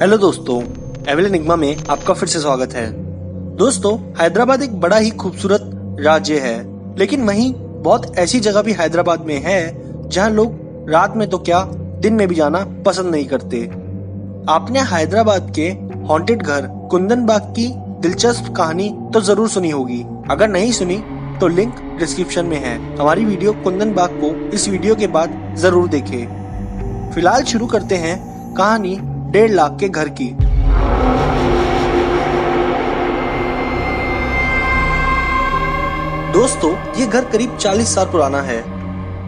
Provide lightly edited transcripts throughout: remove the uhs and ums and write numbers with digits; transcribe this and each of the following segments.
Hello दोस्तों, evil enigma में आपका फिर से स्वागत है। दोस्तों, हैदराबाद एक बड़ा ही खूबसूरत राज्य है, लेकिन वहीं बहुत ऐसी जगह भी हैदराबाद में है जहां लोग रात में तो क्या दिन में भी जाना पसंद नहीं करते। आपने हैदराबाद के हॉन्टेड घर कुंदन बाग की दिलचस्प कहानी तो जरूर सुनी होगी। अगर नहीं सुनी तो लिंक डिस्क्रिप्शन में है। हमारी वीडियो कुंदन बाग को इस वीडियो के बाद जरूर देखें। फिलहाल शुरू करते हैं कहानी 1.5 लाख के घर की। दोस्तों, ये घर करीब 40 साल पुराना है,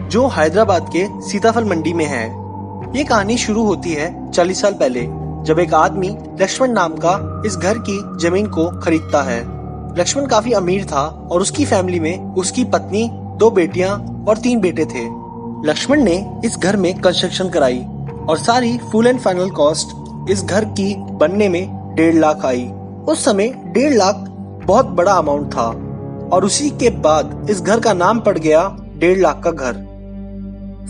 जो हैदराबाद के सीताफल मंडी में है। ये कहानी शुरू होती है 40 साल पहले, जब एक आदमी लक्ष्मण नाम का इस घर की जमीन को खरीदता है। लक्ष्मण काफी अमीर था और उसकी फैमिली में उसकी पत्नी, 2 बेटियां और 3 बेटे थे। लक्ष्मण ने इस घर में कंस्ट्रक्शन कराई और सारी फुल एंड फाइनल कॉस्ट इस घर की बनने में 1.5 लाख आई। उस समय 1.5 लाख बहुत बड़ा अमाउंट था और उसी के बाद इस घर का नाम पड़ गया 1.5 लाख का घर।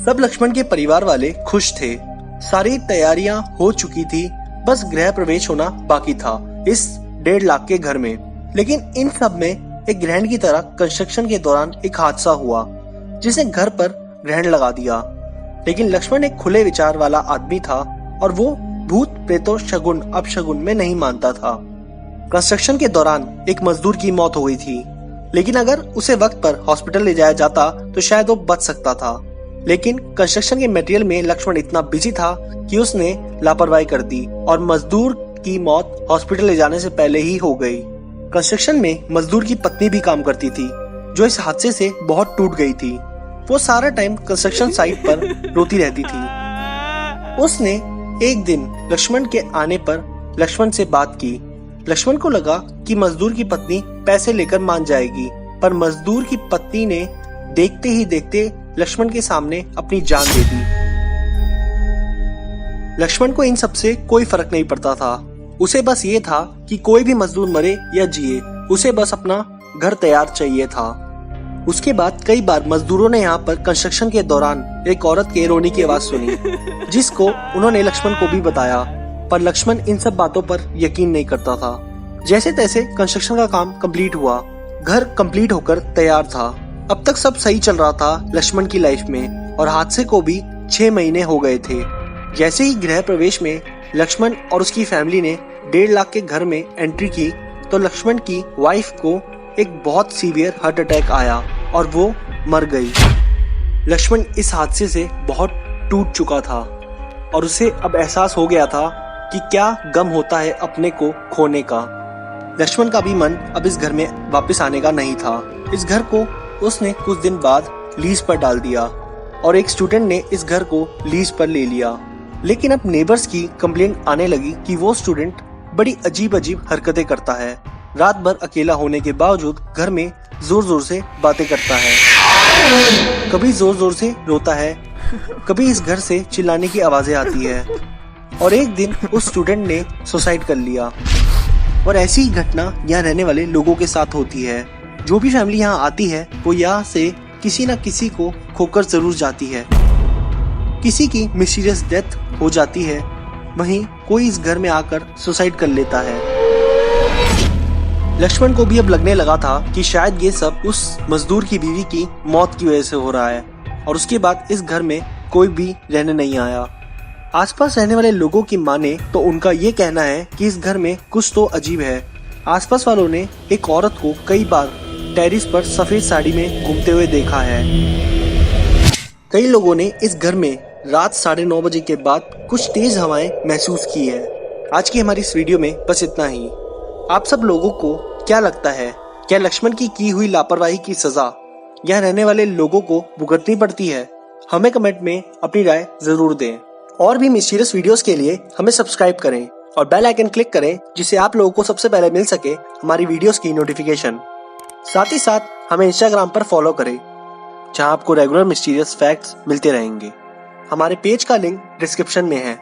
सब लक्ष्मण के परिवार वाले खुश थे। सारी तैयारियां हो चुकी थी, बस गृह प्रवेश होना बाकी था इस 1.5 लाख के घर में। लेकिन इन सब में एक ग्रहण की तरह कंस्ट्रक्शन के दौरान एक हादसा हुआ जिसने घर पर ग्रहण लगा दिया। लेकिन लक्ष्मण एक खुले विचार वाला आदमी था और वो भूत प्रेतों शगुन अपशगुन में नहीं मानता था। कंस्ट्रक्शन के दौरान एक मजदूर की मौत हो गई थी, लेकिन अगर उसे वक्त पर हॉस्पिटल ले जाया जाता तो शायद वो बच सकता था। लेकिन कंस्ट्रक्शन के मटेरियल में लक्ष्मण इतना बिजी था कि उसने लापरवाही कर दी और मजदूर की मौत हॉस्पिटल ले जाने से पहले ही हो गई। कंस्ट्रक्शन में मजदूर की पत्नी भी काम करती थी, जो इस हादसे से बहुत टूट गई थी। वो सारा टाइम कंस्ट्रक्शन साइट पर रोती रहती थी। उसने एक दिन लक्ष्मण के आने पर लक्ष्मण से बात की। लक्ष्मण को लगा कि मजदूर की पत्नी पैसे लेकर मान जाएगी, पर मजदूर की पत्नी ने देखते ही देखते लक्ष्मण के सामने अपनी जान दे दी। लक्ष्मण को इन सब से कोई फर्क नहीं पड़ता था। उसे बस ये था कि कोई भी मजदूर मरे या जिए, उसे बस अपना घर तैयार चाहिए था। उसके बाद कई बार मजदूरों ने यहाँ पर कंस्ट्रक्शन के दौरान एक औरत के रोने की आवाज सुनी, जिसको उन्होंने लक्ष्मण को भी बताया, पर लक्ष्मण इन सब बातों पर यकीन नहीं करता था। जैसे तैसे कंस्ट्रक्शन का काम कंप्लीट हुआ। घर कंप्लीट होकर तैयार था। अब तक सब सही चल रहा था लक्ष्मण की लाइफ में और हादसे को भी 6 महीने हो गए थे। जैसे ही गृह प्रवेश में लक्ष्मण और उसकी फैमिली ने 1.5 लाख के घर में एंट्री की तो लक्ष्मण की वाइफ को एक बहुत सीवियर हार्ट अटैक आया और वो मर गई। लक्ष्मण इस हादसे से बहुत टूट चुका था और उसे अब एहसास हो गया था कि क्या गम होता है अपने को खोने का। लक्ष्मण का भी मन अब इस घर में वापस आने का नहीं था। इस घर को उसने कुछ दिन बाद लीज पर डाल दिया और एक स्टूडेंट ने इस घर को लीज पर ले लिया। लेकिन अब नेबर्स की कंप्लेंट आने लगी कि वो स्टूडेंट बड़ी अजीब अजीब हरकतें करता है। रात भर अकेला होने के बावजूद घर में जोर जोर से बातें करता है, कभी जोर जोर से रोता है, कभी इस घर से चिल्लाने की आवाजें आती है। और एक दिन उस स्टूडेंट ने सुसाइड कर लिया। और ऐसी ही घटना यहाँ रहने वाले लोगों के साथ होती है। जो भी फैमिली यहाँ आती है वो यहाँ से किसी न किसी को खोकर जरूर जाती है। किसी की मिस्टीरियस डेथ हो जाती है, वहीं कोई इस घर में आकर सुसाइड कर लेता है। लक्ष्मण को भी अब लगने लगा था कि शायद ये सब उस मजदूर की बीवी की मौत की वजह से हो रहा है और उसके बाद इस घर में कोई भी रहने नहीं आया। आसपास रहने वाले लोगों की माने तो उनका ये कहना है कि इस घर में कुछ तो अजीब है। आसपास वालों ने एक औरत को कई बार टेरिस पर सफेद साड़ी में घूमते हुए देखा है। कई लोगों ने इस घर में रात 9:30 बजे के बाद कुछ तेज हवाएं महसूस की है। आज की हमारी इस वीडियो में बस इतना ही। आप सब लोगों को क्या लगता है, क्या लक्ष्मण की हुई लापरवाही की सजा यहाँ रहने वाले लोगों को भुगतनी पड़ती है? हमें कमेंट में अपनी राय जरूर दें। और भी मिस्टीरियस वीडियोस के लिए हमें सब्सक्राइब करें और बेल आइकन क्लिक करें, जिससे आप लोगों को सबसे पहले मिल सके हमारी वीडियोस की नोटिफिकेशन। साथ ही साथ हमें इंस्टाग्राम पर फॉलो करें, जहां आपको रेगुलर मिस्टीरियस फैक्ट्स मिलते रहेंगे। हमारे पेज का लिंक डिस्क्रिप्शन में है।